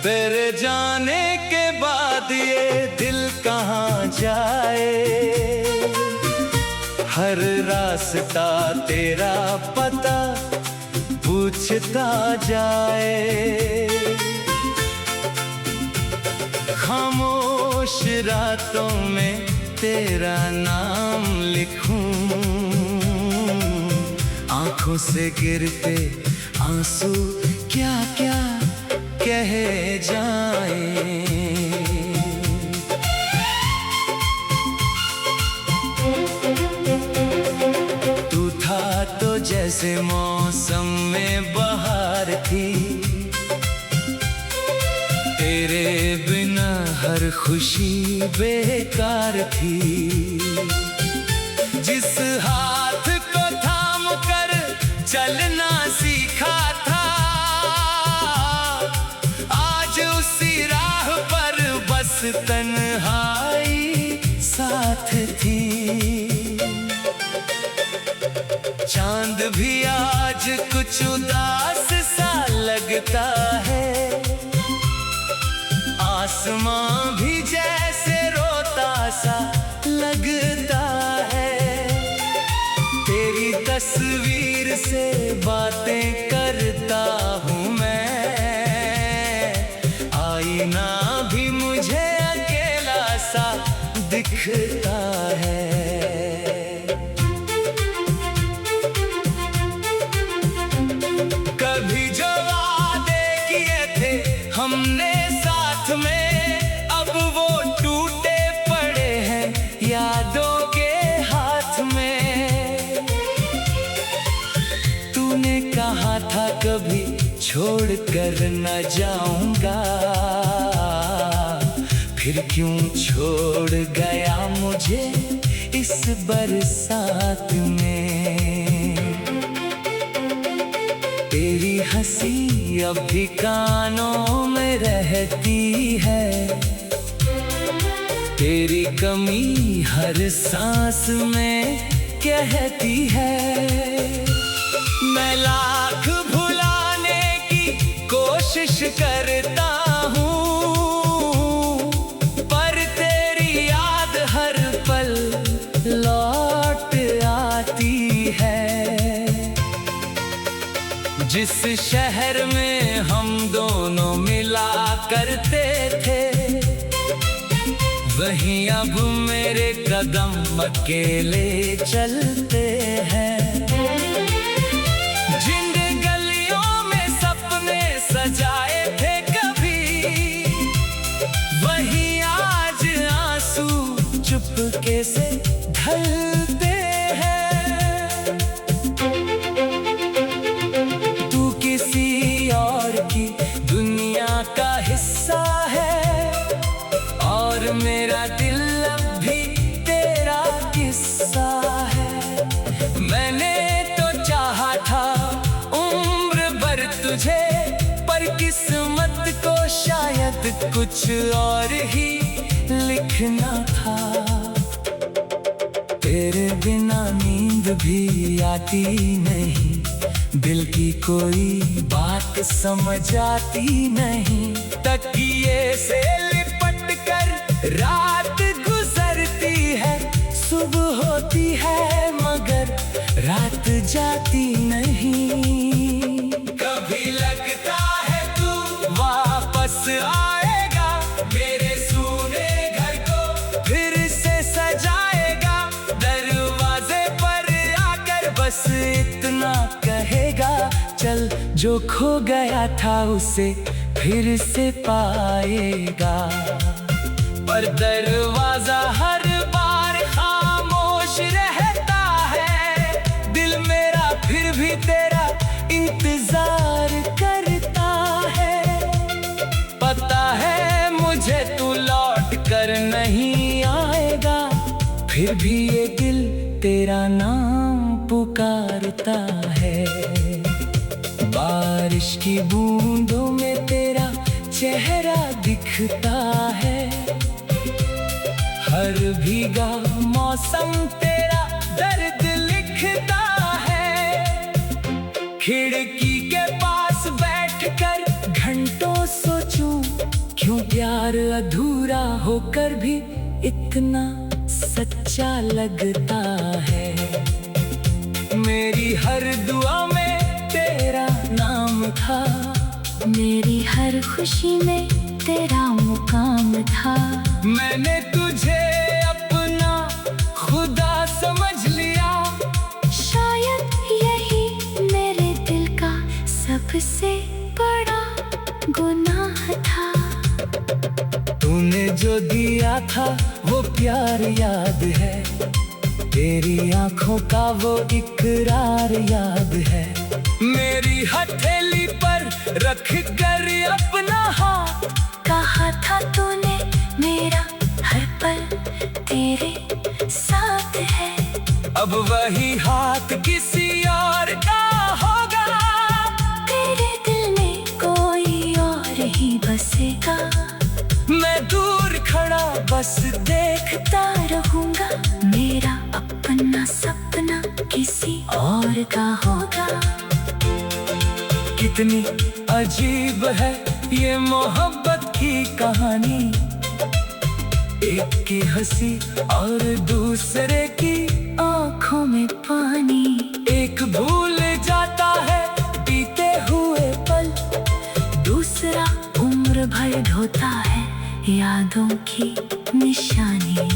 तेरे जाने के बाद ये दिल कहाँ जाए, हर रास्ता तेरा पता पूछता जाए। खामोश रातों में तेरा नाम लिखूं, आंखों से गिरते आंसू क्या क्या कहे जाएं। तू था तो जैसे मौसम में बहार थी, तेरे बिना हर खुशी बेकार थी। जिस हाथ को थाम कर चलना सीखा था, आज उसी राह पर बस तन्हाई साथ थी। चांद भी आज कुछ उदास सा लगता है, आसमां भी जैसे रोता सा लगता है। तेरी तस्वीर से बातें करता हूँ मैं, आईना भी मुझे अकेला सा दिखता है। कभी जो वादे किए थे हमने साथ में, अब वो टूटे पड़े हैं यादों के हाथ में। तूने कहा था कभी छोड़ कर न जाऊंगा, फिर क्यों छोड़ गया मुझे इस बरसात में। तेरी हंसी अब भी कानों में रहती है, तेरी कमी हर सांस में कहती है। मैं लाख भुलाने की कोशिश करता हूँ, पर तेरी याद हर पल लौट आती है। जिस शहर में हम दोनों मिला करते थे, वहीं अब मेरे कदम अकेले चलते हैं। जिन गलियों में सपने सजाए थे कभी, वहीं आज आंसू चुपके से ढलते हैं। तू किसी और की दुनिया का हिस्सा है, और मेरा दिल अब भी तेरा किस्सा है। मैंने तो चाहा था उम्र भर तुझे, पर किस्मत को शायद कुछ और ही लिखना था। तेरे बिना नींद भी आती नहीं, दिल की कोई बात समझ आती नहीं। तकिए से लिपट कर रात गुजरती है, सुबह होती है मगर रात जाती नहीं। कभी लगता है तू वापस आएगा, मेरे सूने घर को फिर से सजाएगा। दरवाजे पर आकर बस इतना कहेगा, चल जो खो गया था उसे फिर से पाएगा। पर दरवाजा हर बार खामोश रहता है, दिल मेरा फिर भी तेरा इंतजार करता है। पता है मुझे तू लौट कर नहीं आएगा, फिर भी ये दिल तेरा नाम पुकारता है। बारिश की बूंदों में तेरा चेहरा दिखता है, हर भीगा मौसम तेरा दर्द लिखता है। खिड़की के पास बैठकर घंटों सोचूं, क्यों प्यार अधूरा होकर भी इतना सच्चा लगता है। मेरी हर दुआ में तेरा नाम था, मेरी हर खुशी में तेरा मुकाम था। मैंने तुझे अपना खुदा समझ लिया, शायद यही मेरे दिल का सबसे बड़ा गुनाह था। तूने जो दिया था वो प्यार याद है, तेरी आंखों का वो इकरार याद है। मेरी हथेली पर रख कर अपना हाथ, कहा था तूने मेरा हर पल तेरे साथ है। अब वही हाथ किसी और का होगा, तेरे दिल में कोई और ही बसेगा। मैं दूर खड़ा बस देखता रहूंगा, मेरा अपना सपना किसी और का होगा। कितनी अजीब है ये मोहब्बत की कहानी, एक की हंसी और दूसरे की आँखों में पानी। एक भूल जाता है बीते हुए पल, दूसरा उम्र भर ढोता है यादों की निशानी।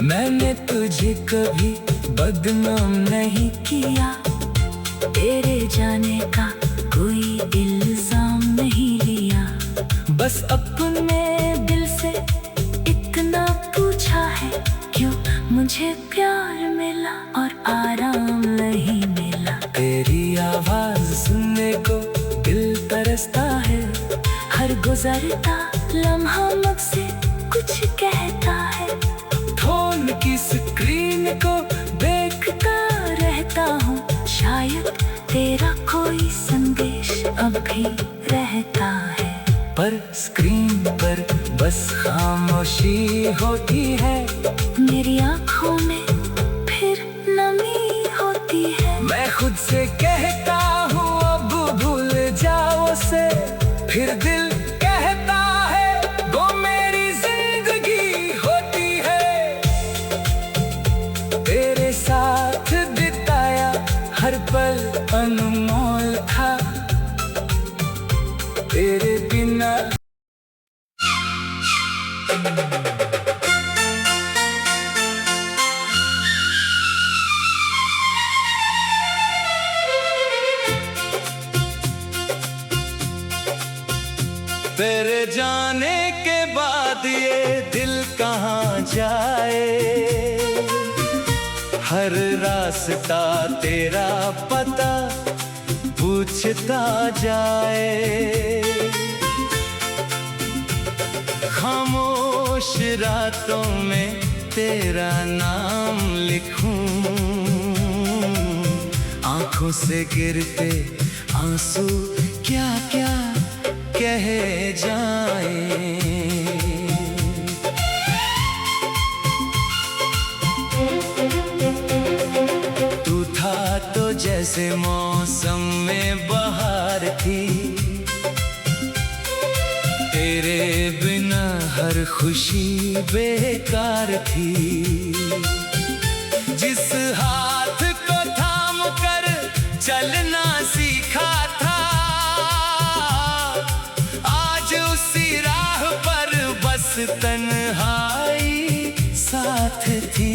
मैंने तुझे कभी बदनाम नहीं किया, तेरे जाने का कोई इल्जाम नहीं लिया। बस अपने दिल से इतना पूछा है, क्यों मुझे प्यार मिला और आराम नहीं मिला। तेरी आवाज सुनने को दिल तरसता है, हर गुजरता लम्हा मुझसे कुछ कहता है। फोन की स्क्रीन को देखता रहता हूँ, शायद तेरा कोई संदेश अब भी रहता है। पर स्क्रीन पर बस खामोशी होती है, मेरी आँखों में फिर नमी होती है। मैं खुद से कहता हूँ अब भूल जाओ से, फिर दिल कहता है वो मेरी जिंदगी होती है। तेरे साथ बिताया हर पल अनमोल था, तेरे बिना तेरे जाने के बाद ये दिल कहाँ जाए। हर रास्ता तेरा पता पूछता जाए। खामोश रातों में तेरा नाम लिखूं, आंखों से गिरते आंसू क्या क्या कह जाए। तू था तो जैसे मौसम में बहार थी, तेरे बिना हर खुशी बेकार थी। जिस हाथ को थाम कर चलना सीखा था, आज उसी राह पर बस तन्हाई साथ थी।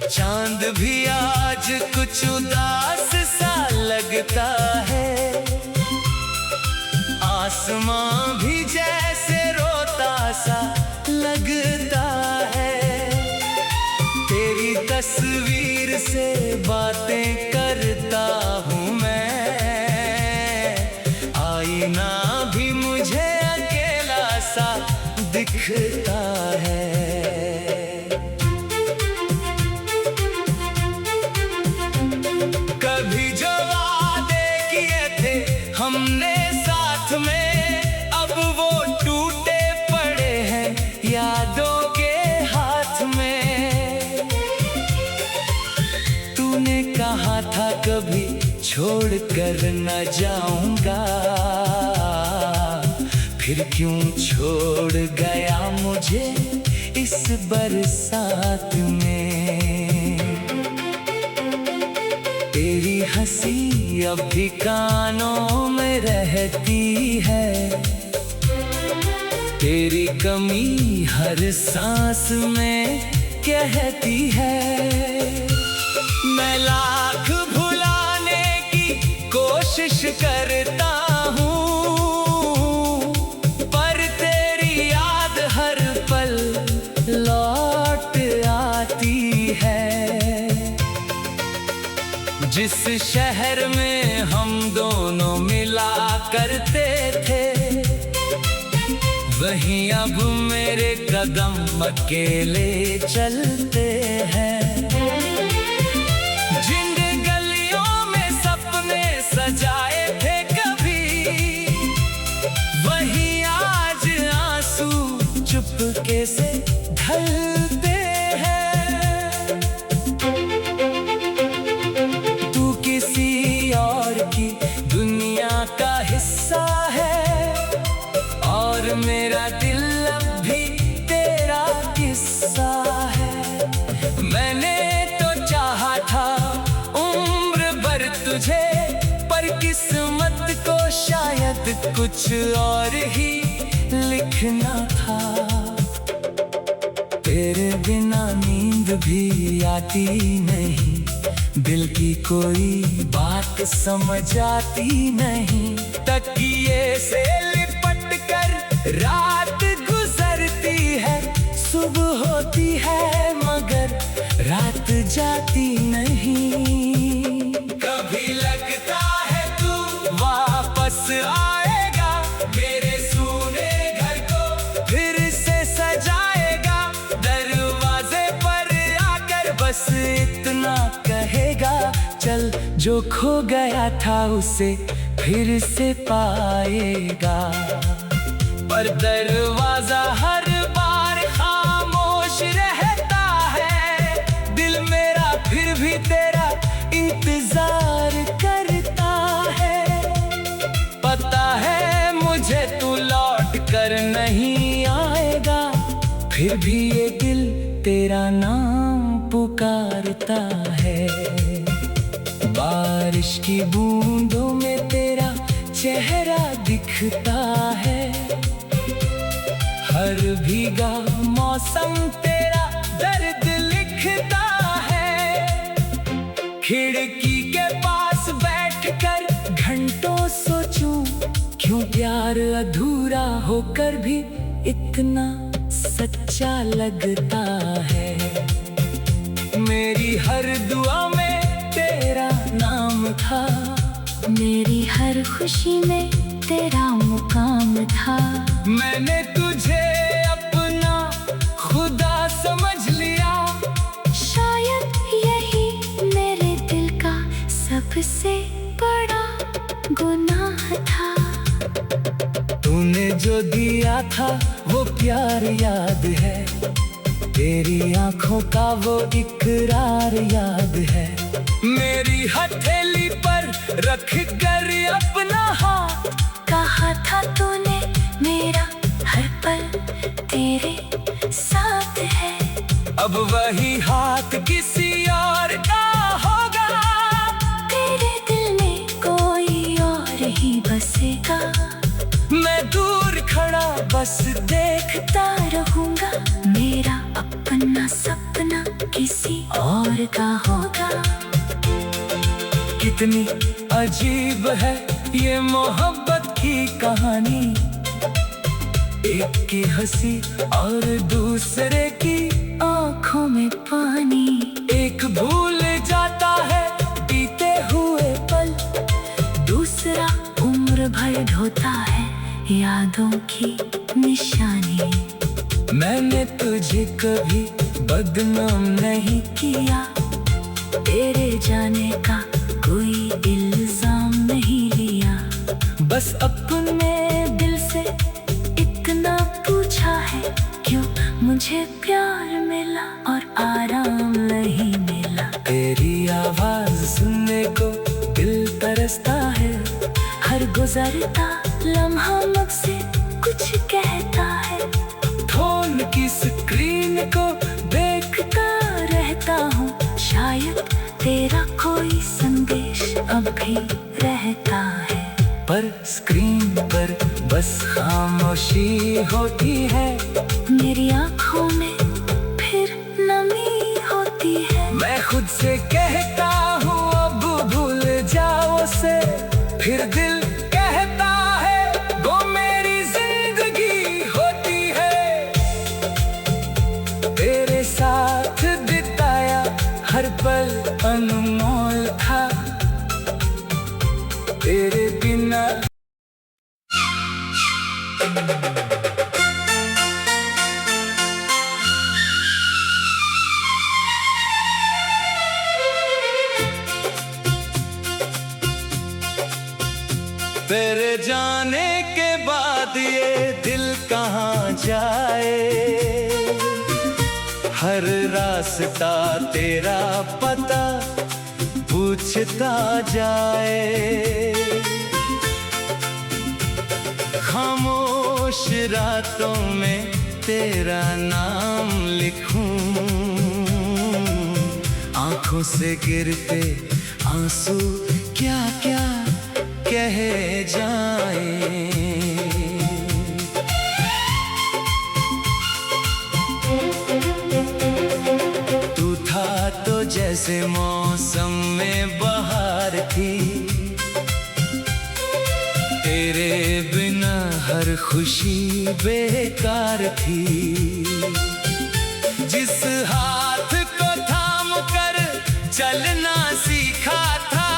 चांद भी आज कुछ उदास सा लगता है, आसमां भी जैसे रोता सा लगता है। तेरी तस्वीर से बातें करता हूँ मैं, आईना भी मुझे अकेला सा दिखता है। कभी जो वादे किए थे हमने साथ में, अब वो टूटे पड़े हैं छोड़ कर न जाऊंगा, फिर क्यों छोड़ गया मुझे इस बरसात में। तेरी हंसी अब भी कानों में रहती है, तेरी कमी हर सांस में कहती है। मैं लाख भुलाने की कोशिश करता हूँ, पर तेरी याद हर पल लौट आती है। जिस शहर में हम दोनों मिला करते थे, वहीं अब मेरे कदम अकेले चलते हैं। जिन गलियों में सपने सजाए थे कभी, वहीं आज आंसू चुपके से ढलते हैं। तू किसी और की दुनिया का हिस्सा है, और मेरा दिल अब भी तेरा किस्सा है। मैंने तो चाहा था उम्र भर तुझे, पर किस्मत को शायद कुछ और ही लिखना था। तेरे बिना नींद भी आती नहीं, दिल की कोई बात समझ आती नहीं। तकिए से लिपट कर रात गुजरती है, सुबह होती है मगर रात जाती नहीं। कभी लगता है तू वापस आएगा, मेरे सूने घर को फिर से सजाएगा। दरवाजे पर आकर बस इतना कहेगा, चल जो खो गया था उसे फिर से पाएगा। पर दरवाजा हर बार खामोश रहता है, दिल मेरा फिर भी तेरा इंतजार करता है। पता है मुझे तू लौट कर नहीं आएगा, फिर भी ये दिल तेरा नाम पुकारता है। बारिश की बूंदों में तेरा चेहरा दिखता है, हर भीगा मौसम तेरा दर्द लिखता है। खिड़की के पास बैठकर घंटों सोचूं, क्यों प्यार अधूरा होकर भी इतना सच्चा लगता है। मेरी हर दुआ में तेरा नाम था, मेरी हर खुशी में तेरा मुकाम था। मैंने तुझे अपना खुदा समझ लिया, शायद यही मेरे दिल का सबसे बड़ा गुनाह था। तूने जो दिया था वो प्यार याद है, तेरी आंखों का वो इकरार याद है। मेरी हथेली पर रख कर अपना हाथ, कहा था तूने मेरा हर पल तेरे साथ है। अब वही हाथ किसी और का होगा, तेरे दिल में कोई और ही बसेगा। मैं दूर खड़ा बस देखता रहूंगा, मेरा अपना सपना किसी और का होगा। कितनी अजीब है ये मोहब्बत की कहानी, एक की हंसी और दूसरे की आँखों में पानी। एक भूल जाता है बीते हुए पल, दूसरा उम्र भर ढोता है यादों की निशानी। मैंने तुझे कभी बदनाम नहीं किया, तेरे जाने का कोई इल्जाम नहीं लिया। बस अपने दिल से इतना पूछा है, क्यों मुझे प्यार मिला और आराम नहीं मिला। तेरी आवाज सुनने को दिल लम्हा मुझसे कुछ कहता है। फोन की स्क्रीन को देखता रहता हूँ, शायद तेरा कोई संदेश अब भी रहता है। पर स्क्रीन पर बस खामोशी होती है। मेरी आँखों में फिर नमी होती है। मैं खुद से कहता हूँ अब भूल जाओ उसे, फिर दिल कहता है वो मेरी जिंदगी होती है। तेरे साथ बिताया हर पल अनमोल था, तेरे बिना। तेरे जाने के बाद ये दिल कहाँ जाए, हर रास्ता तेरा पता पूछता जाए। खामोश रातों में तेरा नाम लिखूं, आंखों से गिरते आंसू क्या क्या कह जाए। तू था तो जैसे मौसम में बहार थी, तेरे बिना हर खुशी बेकार थी। जिस हाथ को थाम कर चलना सीखा था,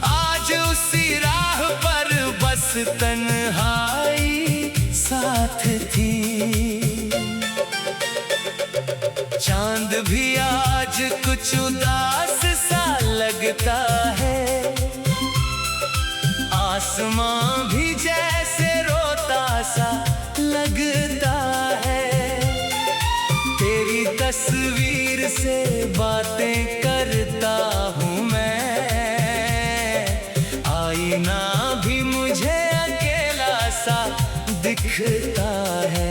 आज उसी राह पर बस तन्हाई साथ थी। चांद भी आज कुछ उदास सा लगता है, आसमां भी जैसे रोता सा लगता है। तेरी तस्वीर से बातें करता हूँ मैं, आईना भी मुझे अकेला सा दिखता है।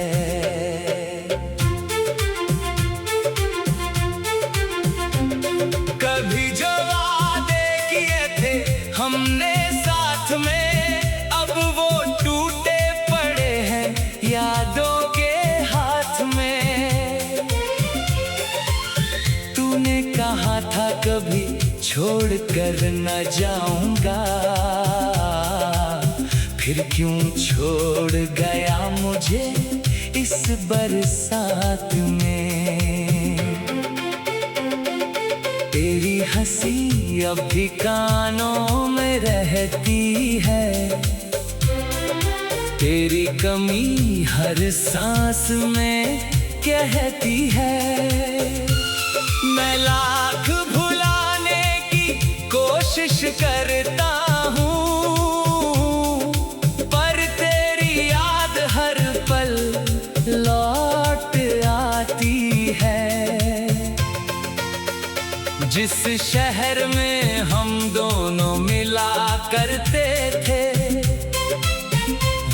कभी जो वादे किए थे हमने साथ में, अब वो टूटे पड़े हैं यादों के हाथ में। तूने कहा था कभी छोड़ कर न जाऊंगा, फिर क्यों छोड़ गया मुझे इस बरसात में। तेरी हंसी अब भी कानों में रहती है, तेरी कमी हर सांस में कहती है। मैं लाख भुलाने की कोशिश करता हूँ, पर तेरी याद हर पल लौट आती है। जिस शहर में हम दोनों मिला करते थे,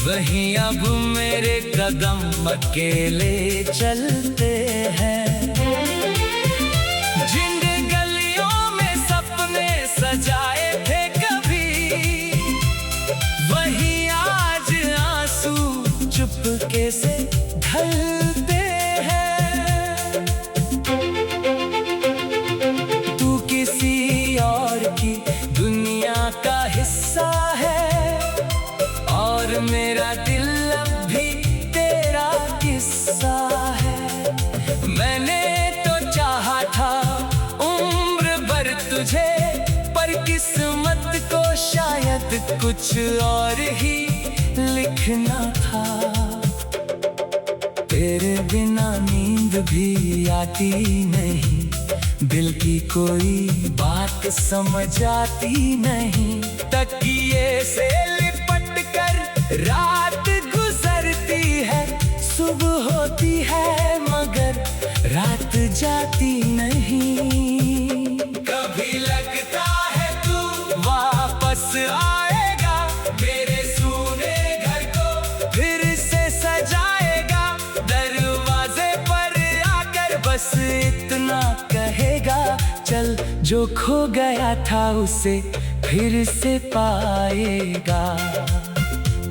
वहीं अब मेरे कदम अकेले चलते हैं। जिन गलियों में सपने सजाए थे कभी, वहीं आज आंसू चुपके से ढलते हैं। तू किसी और की दुनिया का हिस्सा है, और मेरा दिल अब भी तेरा किस्सा है। मैंने तो चाहा था उम्र भर तुझे, पर किस्मत को शायद कुछ और ही लिखना था। तेरे बिना नींद भी आती नहीं, दिल की कोई बात समझ आती नहीं। तकिए से लिपट कर रात गुजरती है, सुबह होती है मगर रात जाती नहीं। कभी लगता है तू वापस आएगा, जो खो गया था उसे फिर से पाएगा।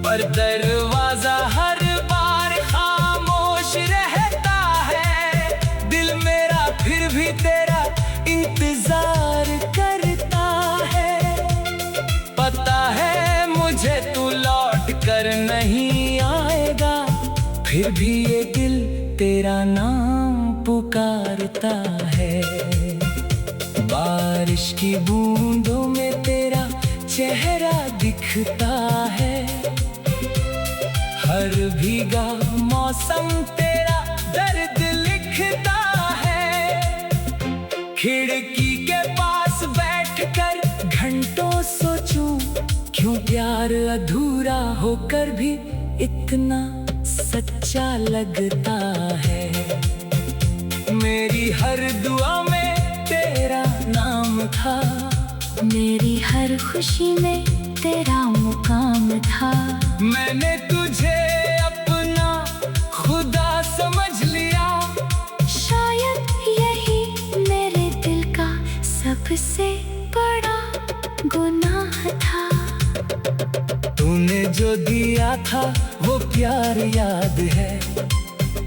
पर दरवाजा हर बार खामोश रहता है, दिल मेरा फिर भी तेरा इंतजार करता है। पता है मुझे तू लौट कर नहीं आएगा, फिर भी ये दिल तेरा नाम पुकारता है। बारिश की बूंदों में तेरा चेहरा दिखता है, हर भीगा मौसम तेरा दर्द लिखता है। खिड़की के पास बैठकर घंटों सोचूं, क्यों प्यार अधूरा होकर भी इतना सच्चा लगता है। मेरी हर दुआ में तेरा नाम था, मेरी हर खुशी में तेरा मुकाम था। मैंने तुझे अपना खुदा समझ लिया, शायद यही मेरे दिल का सबसे बड़ा गुनाह था। तूने जो दिया था वो प्यार याद है,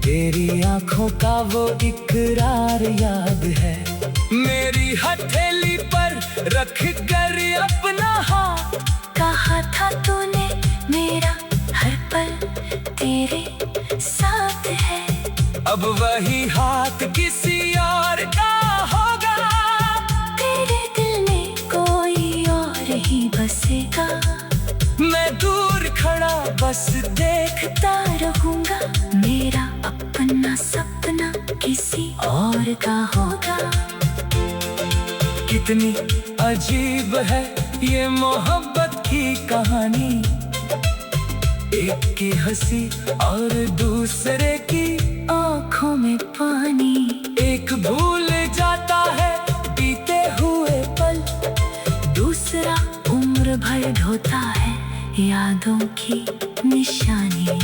तेरी आंखों का वो इकरार याद है। मेरी हथेली पर रख कर अपना हाथ, कहा था तूने मेरा हर पल तेरे साथ है। अब वही हाथ किसी और का होगा, तेरे दिल में कोई और ही बसेगा। मैं दूर खड़ा बस देखता रहूंगा, मेरा अपना सपना किसी और का होगा। कितनी अजीब है ये मोहब्बत की कहानी, एक की हंसी और दूसरे की आँखों में पानी। एक भूल जाता है बीते हुए पल, दूसरा उम्र भर ढोता है यादों की निशानी।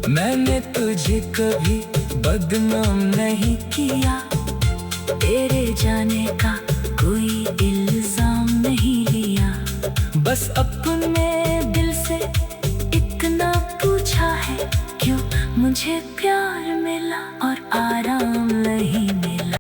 मैंने तुझे कभी बदनाम नहीं किया, तेरे जाने का कोई इल्जाम नहीं लिया। बस अपने दिल से इतना पूछा है, क्यों मुझे प्यार मिला और